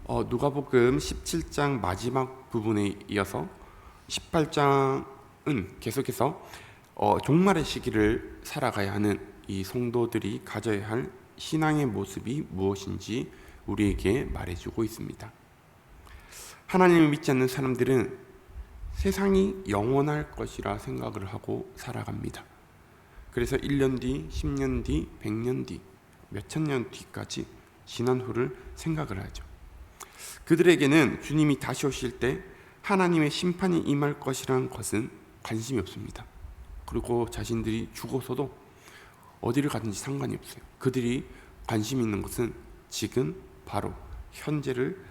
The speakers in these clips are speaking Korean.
누가복음 17장 마지막 부분에 이어서 18장은 계속해서 종말의 시기를 살아가야 하는 이 성도들이 가져야 할 신앙의 모습이 무엇인지 우리에게 말해주고 있습니다. 하나님을 믿지 않는 사람들은 세상이 영원할 것이라 생각을 하고 살아갑니다. 그래서 1년 뒤, 10년 뒤, 100년 뒤, 몇천 년 뒤까지 지난 후를 생각을 하죠. 그들에게는 주님이 다시 오실 때 하나님의 심판이 임할 것이라는 것은 관심이 없습니다. 그리고 자신들이 죽어서도 어디를 가든지 상관이 없어요. 그들이 관심 있는 것은 지금 바로 현재를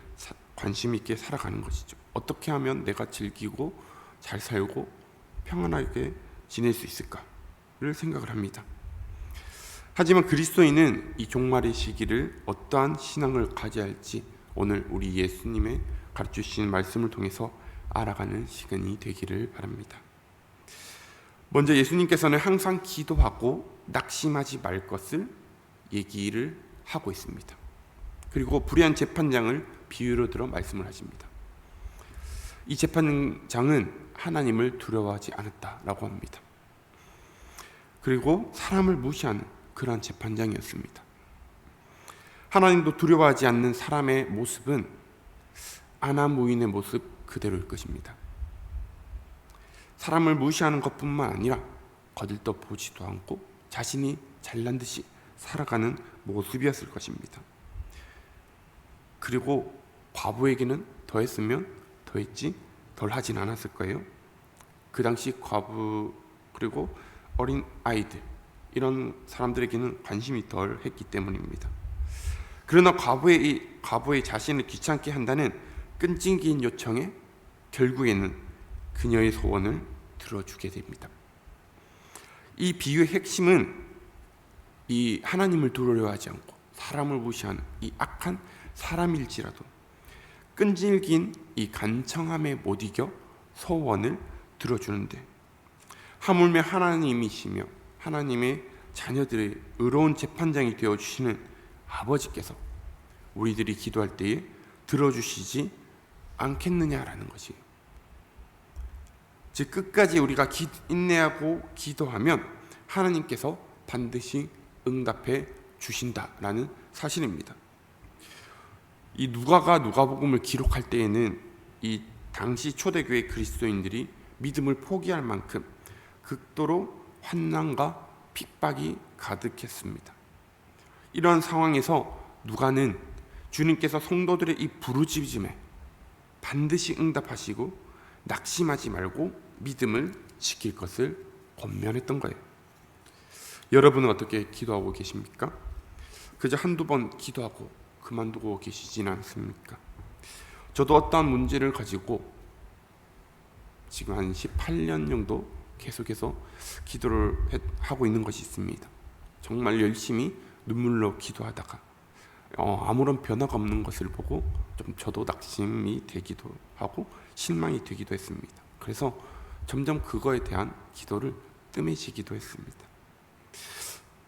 관심 있게 살아가는 것이죠. 어떻게 하면 내가 즐기고 잘 살고 평안하게 지낼 수 있을까를 생각을 합니다. 하지만 그리스도인은 이 종말의 시기를 어떠한 신앙을 가져야 할지 오늘 우리 예수님의 가르쳐주신 말씀을 통해서 알아가는 시간이 되기를 바랍니다. 먼저 예수님께서는 항상 기도하고 낙심하지 말 것을 얘기를 하고 있습니다. 그리고 불의한 재판장을 비유로 들어 말씀을 하십니다. 이 재판장은 하나님을 두려워하지 않았다라고 합니다. 그리고 사람을 무시하는 그러한 재판장이었습니다. 하나님도 두려워하지 않는 사람의 모습은 아나무인의 모습 그대로일 것입니다. 사람을 무시하는 것뿐만 아니라 거들떠 보지도 않고 자신이 잘난 듯이 살아가는 모습이었을 것입니다. 그리고 과부에게는 더했으면 더했지 덜 하진 않았을 거예요. 그 당시 과부 그리고 어린 아이들 이런 사람들에게는 관심이 덜 했기 때문입니다. 그러나 과부의 자신을 귀찮게 한다는 끈질긴 요청에 결국에는 그녀의 소원을 들어주게 됩니다. 이 비유의 핵심은 이 하나님을 두려워하지 않고 사람을 무시하는 이 악한 사람일지라도 끈질긴 이 간청함에 못 이겨 소원을 들어주는데, 하물며 하나님이시며 하나님의 자녀들의 의로운 재판장이 되어주시는 아버지께서 우리들이 기도할 때에 들어주시지 않겠느냐라는 것이에요. 즉 끝까지 우리가 인내하고 기도하면 하나님께서 반드시 응답해 주신다라는 사실입니다. 이 누가가 누가복음을 기록할 때에는 이 당시 초대교회 그리스도인들이 믿음을 포기할 만큼 극도로 환난과 핍박이 가득했습니다. 이러한 상황에서 누가는 주님께서 성도들의 이 부르짖음에 반드시 응답하시고 낙심하지 말고 믿음을 지킬 것을 권면했던 거예요. 여러분은 어떻게 기도하고 계십니까? 그저 한두 번 기도하고 그만두고 계시진 않습니까? 저도 어떠한 문제를 가지고 지금 한 18년 정도 계속해서 기도를 하고 있는 것이 있습니다. 정말 열심히 눈물로 기도하다가 아무런 변화가 없는 것을 보고 좀 저도 낙심이 되기도 하고 실망이 되기도 했습니다. 그래서 점점 그거에 대한 기도를 뜸해지기도 했습니다.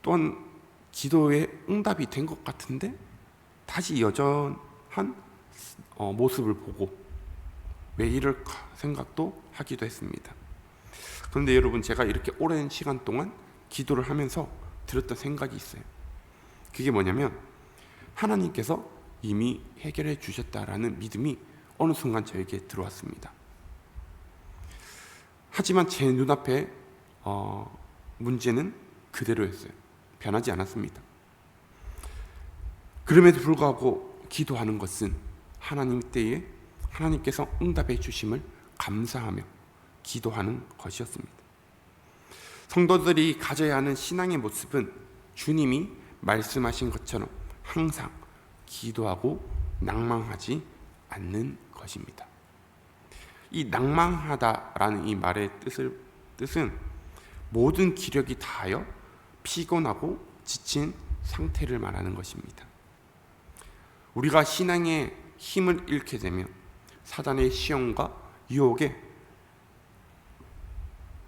또한 기도에 응답이 된 것 같은데 다시 여전한 모습을 보고 왜 이럴까 생각도 하기도 했습니다. 그런데 여러분, 제가 이렇게 오랜 시간 동안 기도를 하면서 들었던 생각이 있어요. 그게 뭐냐면 하나님께서 이미 해결해 주셨다라는 믿음이 어느 순간 저에게 들어왔습니다. 하지만 제 눈앞에 문제는 그대로였어요. 변하지 않았습니다. 그럼에도 불구하고 기도하는 것은 하나님 때에 하나님께서 응답해 주심을 감사하며 기도하는 것이었습니다. 성도들이 가져야 하는 신앙의 모습은 주님이 말씀하신 것처럼 항상 기도하고 낭망하지 않는 것입니다. 이 낭망하다라는 이 말의 뜻은 모든 기력이 다하여 피곤하고 지친 상태를 말하는 것입니다. 우리가 신앙의 힘을 잃게 되면 사단의 시험과 유혹에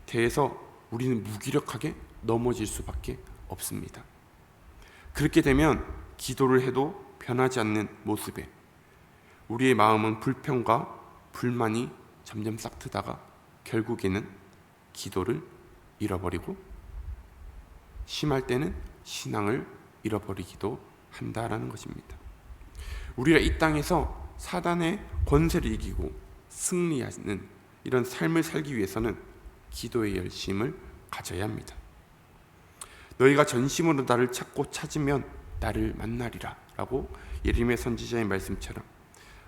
대해서 우리는 무기력하게 넘어질 수밖에 없습니다. 그렇게 되면 기도를 해도 변하지 않는 모습에 우리의 마음은 불평과 불만이 점점 싹트다가 결국에는 기도를 잃어버리고 심할 때는 신앙을 잃어버리기도 한다라는 것입니다. 우리가 이 땅에서 사단의 권세를 이기고 승리하는 이런 삶을 살기 위해서는 기도의 열심을 가져야 합니다. 너희가 전심으로 나를 찾고 찾으면 나를 만나리라 라고 예레미야 선지자의 말씀처럼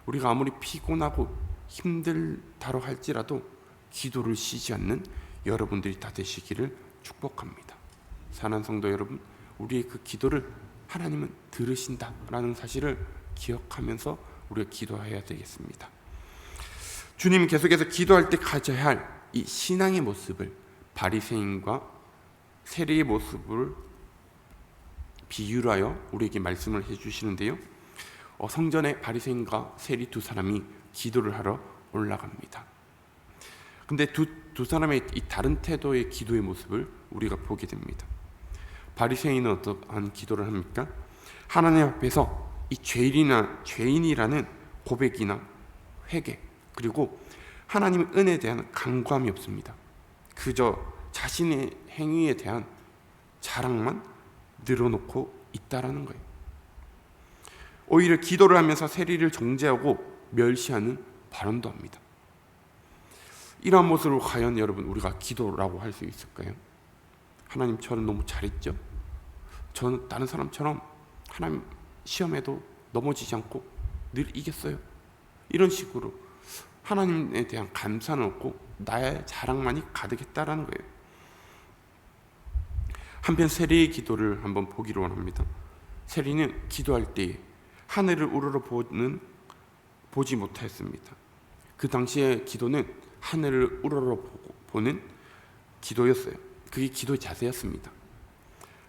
우리가 아무리 피곤하고 힘들다고 할지라도 기도를 쉬지 않는 여러분들이 다 되시기를 축복합니다. 사랑하는 성도 여러분, 우리의 그 기도를 하나님은 들으신다라는 사실을 기억하면서 우리가 기도해야 되겠습니다. 주님 계속해서 기도할 때 가져야 할 이 신앙의 모습을 바리새인과 세리의 모습을 비유로 하여 우리에게 말씀을 해주시는데요. 성전에 바리새인과 세리 두 사람이 기도를 하러 올라갑니다. 근데 두 사람의 이 다른 태도의 기도의 모습을 우리가 보게 됩니다. 바리새인은 어떠한 기도를 합니까? 하나님 앞에서 이 죄인이라는 고백이나 회개, 그리고 하나님의 은혜에 대한 간구함이 없습니다. 그저 자신의 행위에 대한 자랑만 늘어놓고 있다라는 거예요. 오히려 기도를 하면서 세리를 정죄하고 멸시하는 발언도 합니다. 이러한 모습을 과연 여러분 우리가 기도라고 할 수 있을까요? 하나님, 저는 너무 잘했죠? 저는 다른 사람처럼 하나님 시험에도 넘어지지 않고 늘 이겼어요. 이런 식으로 하나님에 대한 감사는 없고 나의 자랑만이 가득했다라는 거예요. 한편 세리의 기도를 한번 보기로 원합니다. 세리는 기도할 때에 하늘을 우러러 보지 못하였습니다. 그 당시의 기도는 하늘을 우러러 보는 기도였어요. 그게 기도의 자세였습니다.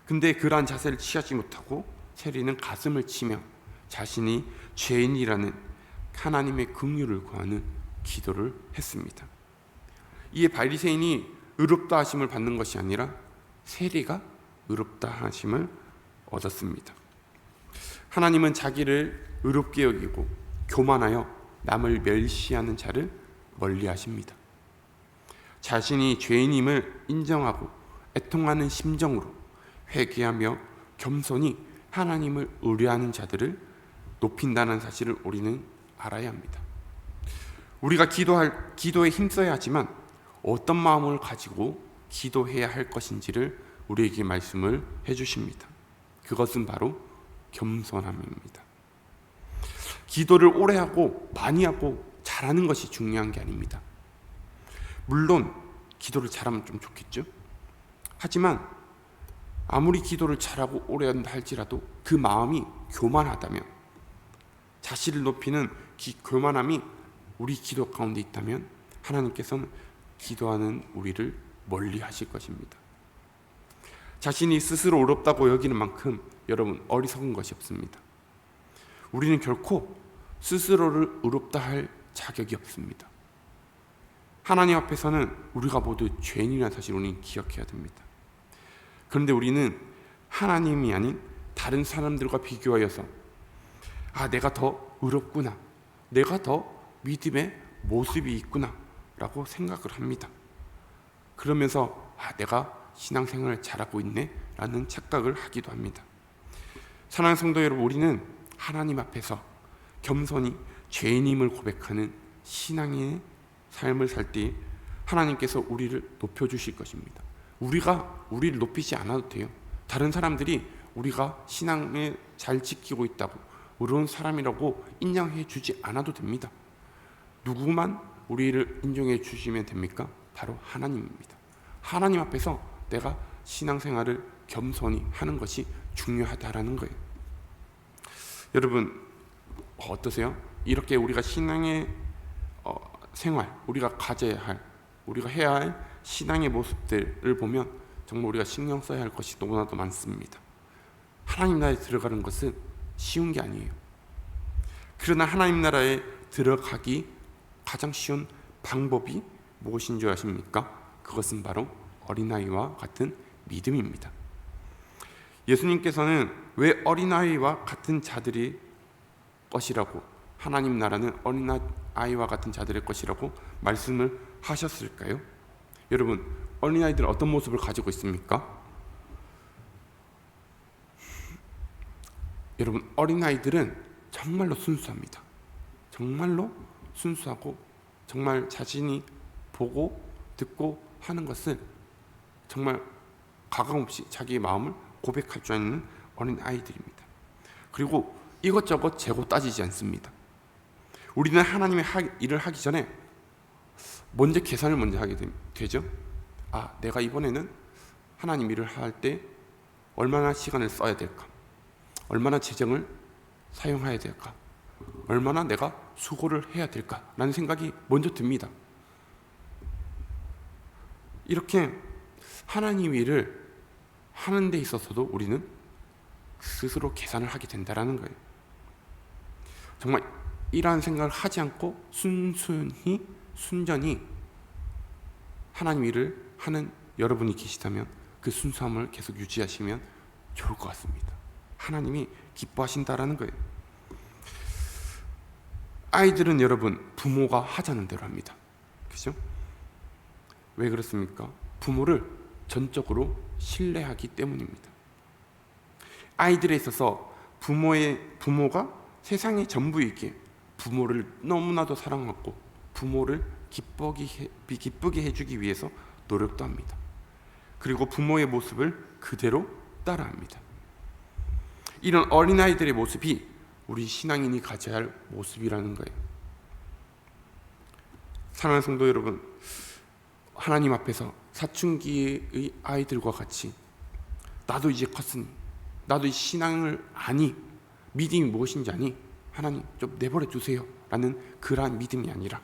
근데 그러한 자세를 취하지 못하고 세리는 가슴을 치며 자신이 죄인이라는 하나님의 긍휼을 구하는 기도를 했습니다. 이에 바리새인이 의롭다 하심을 받는 것이 아니라 세리가 의롭다 하심을 얻었습니다. 하나님은 자기를 의롭게 여기고 교만하여 남을 멸시하는 자를 멀리하십니다. 자신이 죄인임을 인정하고 애통하는 심정으로 회개하며 겸손히 하나님을 의뢰하는 자들을 높인다는 사실을 우리는 알아야 합니다. 우리가 기도에 힘써야 하지만 어떤 마음을 가지고 기도해야 할 것인지를 우리에게 말씀을 해주십니다. 그것은 바로 겸손함입니다. 기도를 오래 하고 많이 하고 잘하는 것이 중요한 게 아닙니다. 물론 기도를 잘하면 좀 좋겠죠. 하지만 아무리 기도를 잘하고 오래 한다 할지라도 그 마음이 교만하다면, 자신을 높이는 교만함이 우리 기도 가운데 있다면 하나님께서는 기도하는 우리를 멀리 하실 것입니다. 자신이 스스로 의롭다고 여기는 만큼 여러분 어리석은 것이 없습니다. 우리는 결코 스스로를 의롭다 할 자격이 없습니다. 하나님 앞에서는 우리가 모두 죄인이라는 사실을 우리는 기억해야 됩니다. 그런데 우리는 하나님이 아닌 다른 사람들과 비교하여서 내가 더 의롭구나, 내가 더 믿음의 모습이 있구나 라고 생각을 합니다. 그러면서 내가 신앙생활을 잘하고 있네 라는 착각을 하기도 합니다. 사랑하는 성도 여러분, 우리는 하나님 앞에서 겸손히 죄인임을 고백하는 신앙의 삶을 살 때 하나님께서 우리를 높여주실 것입니다. 우리가 우리를 높이지 않아도 돼요. 다른 사람들이 우리가 신앙을 잘 지키고 있다고 의로운 사람이라고 인정해 주지 않아도 됩니다. 누구만 우리를 인정해 주시면 됩니까? 바로 하나님입니다. 하나님 앞에서 내가 신앙생활을 겸손히 하는 것이 중요하다라는 거예요. 여러분 어떠세요? 이렇게 우리가 신앙의 생활, 우리가 가져야 할, 우리가 해야 할 신앙의 모습들을 보면 정말 우리가 신경 써야 할 것이 너무나도 많습니다. 하나님 나라에 들어가는 것은 쉬운 게 아니에요. 그러나 하나님 나라에 들어가기 가장 쉬운 방법이 무엇인 줄 아십니까? 그것은 바로 어린아이와 같은 믿음입니다. 예수님께서는 왜 어린아이와 같은 자들이 것이라고 하나님 나라는 어린아이와 같은 자들의 것이라고 말씀을 하셨을까요? 여러분, 어린아이들은 어떤 모습을 가지고 있습니까? 여러분, 어린아이들은 정말로 순수합니다. 정말로 순수하고 정말 자신이 보고 듣고 하는 것을 정말 가감없이 자기의 마음을 고백할 줄 아는 어린아이들입니다. 그리고 이것저것 재고 따지지 않습니다. 우리는 하나님의 일을 하기 전에 먼저 계산을 먼저 하게 되죠. 내가 이번에는 하나님 일을 할 때 얼마나 시간을 써야 될까? 얼마나 재정을 사용해야 될까? 얼마나 내가 수고를 해야 될까? 라는 생각이 먼저 듭니다. 이렇게 하나님 일을 하는 데 있어서도 우리는 스스로 계산을 하게 된다는 거예요. 정말 이러한 생각을 하지 않고 순전히 하나님 일을 하는 여러분이 계시다면 그 순수함을 계속 유지하시면 좋을 것 같습니다. 하나님이 기뻐하신다라는 거예요. 아이들은 여러분 부모가 하자는 대로 합니다. 그죠? 왜 그렇습니까? 부모를 전적으로 신뢰하기 때문입니다. 아이들에 있어서 부모가 세상의 전부이기에 부모를 너무나도 사랑하고 부모를 기쁘게 해주기 위해서 노력도 합니다. 그리고 부모의 모습을 그대로 따라합니다. 이런 어린아이들의 모습이 우리 신앙인이 가져야 할 모습이라는 거예요. 사랑하는 성도 여러분, 하나님 앞에서 사춘기의 아이들과 같이 나도 이제 컸으니, 나도 이 신앙을 아니, 믿음이 무엇인지 아니, 하나님 좀 내버려 두세요 라는 그러한 믿음이 아니라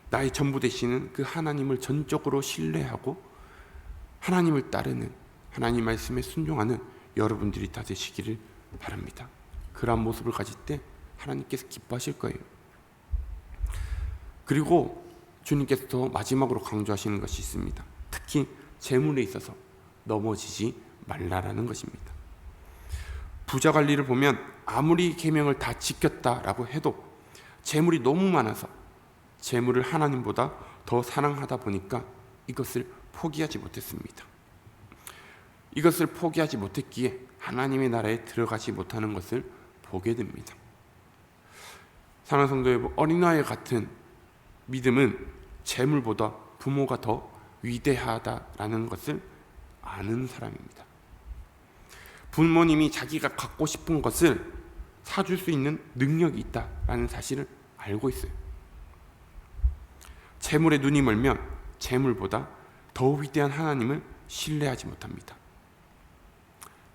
나의 전부 되시는 그 하나님을 전적으로 신뢰하고 하나님을 따르는, 하나님 말씀에 순종하는 여러분들이 다 되시기를 바랍니다. 그러한 모습을 가질 때 하나님께서 기뻐하실 거예요. 그리고 주님께서 더 마지막으로 강조하시는 것이 있습니다. 특히 재물에 있어서 넘어지지 말라라는 것입니다. 부자 관리를 보면 아무리 계명을 다 지켰다라고 해도 재물이 너무 많아서 재물을 하나님보다 더 사랑하다 보니까 이것을 포기하지 못했습니다. 이것을 포기하지 못했기에 하나님의 나라에 들어가지 못하는 것을 보게 됩니다. 사랑하는 성도 여러분, 어린아이 같은 믿음은 재물보다 부모가 더 위대하다라는 것을 아는 사람입니다. 부모님이 자기가 갖고 싶은 것을 사줄 수 있는 능력이 있다라는 사실을 알고 있어요. 재물에 눈이 멀면 재물보다 더 위대한 하나님을 신뢰하지 못합니다.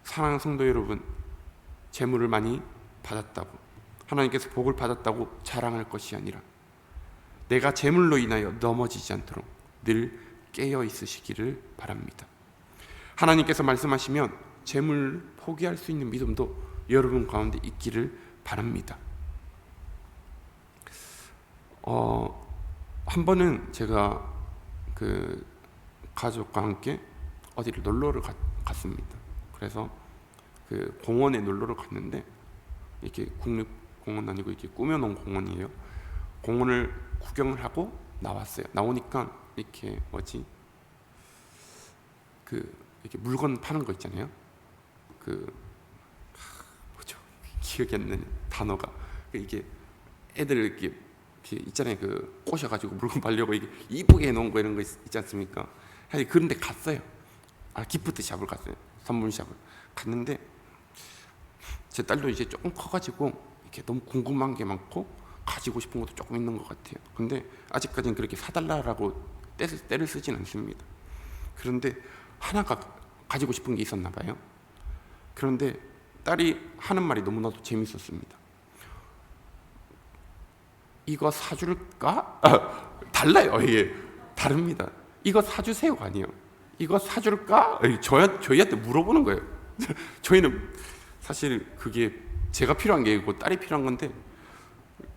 사랑하는 성도 여러분, 재물을 많이 받았다고, 하나님께서 복을 받았다고 자랑할 것이 아니라 내가 재물로 인하여 넘어지지 않도록 늘 깨어 있으시기를 바랍니다. 하나님께서 말씀하시면 재물 포기할 수 있는 믿음도 여러분 가운데 있기를 바랍니다. 한 번은 제가 그 가족과 함께 어디를 놀러를 갔습니다. 그래서 그 공원에 놀러를 갔는데, 이렇게 국립공원 아니고 이렇게 꾸며놓은 공원이에요. 공원을 구경을 하고 나왔어요. 나오니까 이렇게 이렇게 물건 파는 거 있잖아요. 뭐죠? 기억이 안 나는 단어가, 이게 애들 이렇게 있잖아요. 꼬셔가지고 물건 팔려고 이게 이쁘게 해놓은 거 이런 거 있지 않습니까? 사실 그런데 갔어요. 기프트 샵을 갔어요. 선물 샵을 갔는데 제 딸도 이제 조금 커가지고 이렇게 너무 궁금한 게 많고 가지고 싶은 것도 조금 있는 것 같아요. 근데 아직까지는 그렇게 사달라고 때를 쓰진 않습니다. 그런데 하나가 가지고 싶은 게 있었나 봐요. 그런데 딸이 하는 말이 너무나도 재밌었습니다. 이거 사줄까? 달라요. 이게 다릅니다. 이거 사주세요가 아니에요. 이거 사줄까? 저희한테 물어보는 거예요. 저희는 사실 그게 제가 필요한 게 아니고 딸이 필요한 건데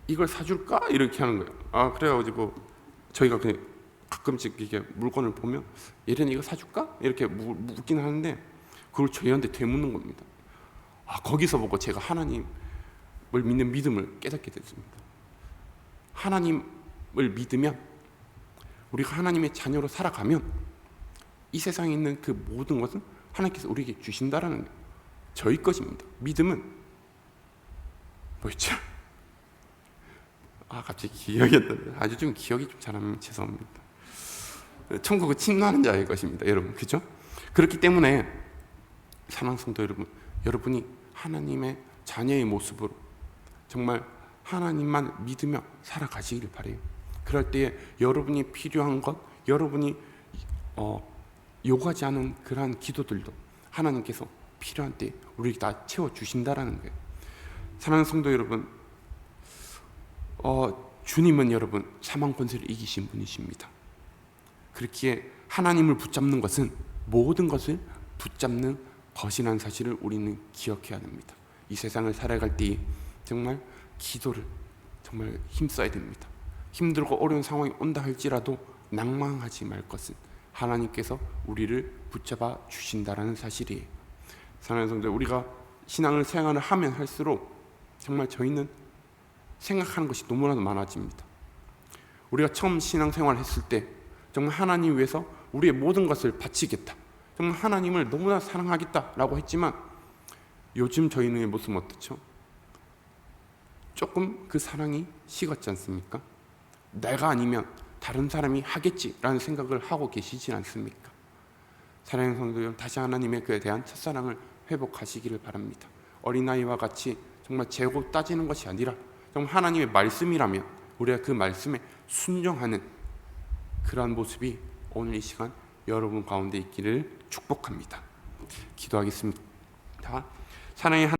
이걸 사줄까? 이렇게 하는 거예요. 그래가지고 저희가 그냥 가끔씩 이게 물건을 보면 얘는 이거 사줄까? 이렇게 묻긴 하는데 그걸 저희한테 되묻는 겁니다. 거기서 보고 제가 하나님 믿는 믿음을 깨닫게 됐습니다. 하나님을 믿으면, 우리가 하나님의 자녀로 살아가면 이 세상에 있는 그 모든 것은 하나님께서 우리에게 주신다라는 거예요. 저희 것입니다. 믿음은 뭐였죠? 갑자기 기억이 안 나요. 아주 좀 기억이 좀 잘하면 죄송합니다. 천국은 침노하는 자의 것입니다, 여러분. 그죠? 그렇기 때문에 사랑하는 성도 여러분, 여러분이 하나님의 자녀의 모습으로 정말 하나님만 믿으며 살아가시기를 바라요. 그럴 때에 여러분이 필요한 것, 여러분이 요구하지 않은 그러한 기도들도 하나님께서 필요한 때에 우리에게 다 채워주신다라는 거예요. 사랑하는 성도 여러분, 주님은 여러분 사망 권세를 이기신 분이십니다. 그렇기에 하나님을 붙잡는 것은 모든 것을 붙잡는 것이라는 사실을 우리는 기억해야 됩니다. 이 세상을 살아갈 때 정말 기도를 정말 힘써야 됩니다. 힘들고 어려운 상황이 온다 할지라도 낭망하지 말 것은 하나님께서 우리를 붙잡아 주신다라는 사실이에요. 사랑하는 성도, 우리가 신앙을 생활을 하면 할수록 정말 저희는 생각하는 것이 너무나도 많아집니다. 우리가 처음 신앙생활을 했을 때 정말 하나님 위해서 우리의 모든 것을 바치겠다, 정말 하나님을 너무나 사랑하겠다라고 했지만 요즘 저희의 모습은 어떻죠? 조금 그 사랑이 식었지 않습니까? 내가 아니면 다른 사람이 하겠지라는 생각을 하고 계시지 않습니까? 사랑하는 성도 여러분, 다시 하나님의 그에 대한 첫사랑을 회복하시기를 바랍니다. 어린아이와 같이 정말 재고 따지는 것이 아니라 정말 하나님의 말씀이라면 우리가 그 말씀에 순종하는 그러한 모습이 오늘 이 시간 여러분 가운데 있기를 축복합니다. 기도하겠습니다. 사랑의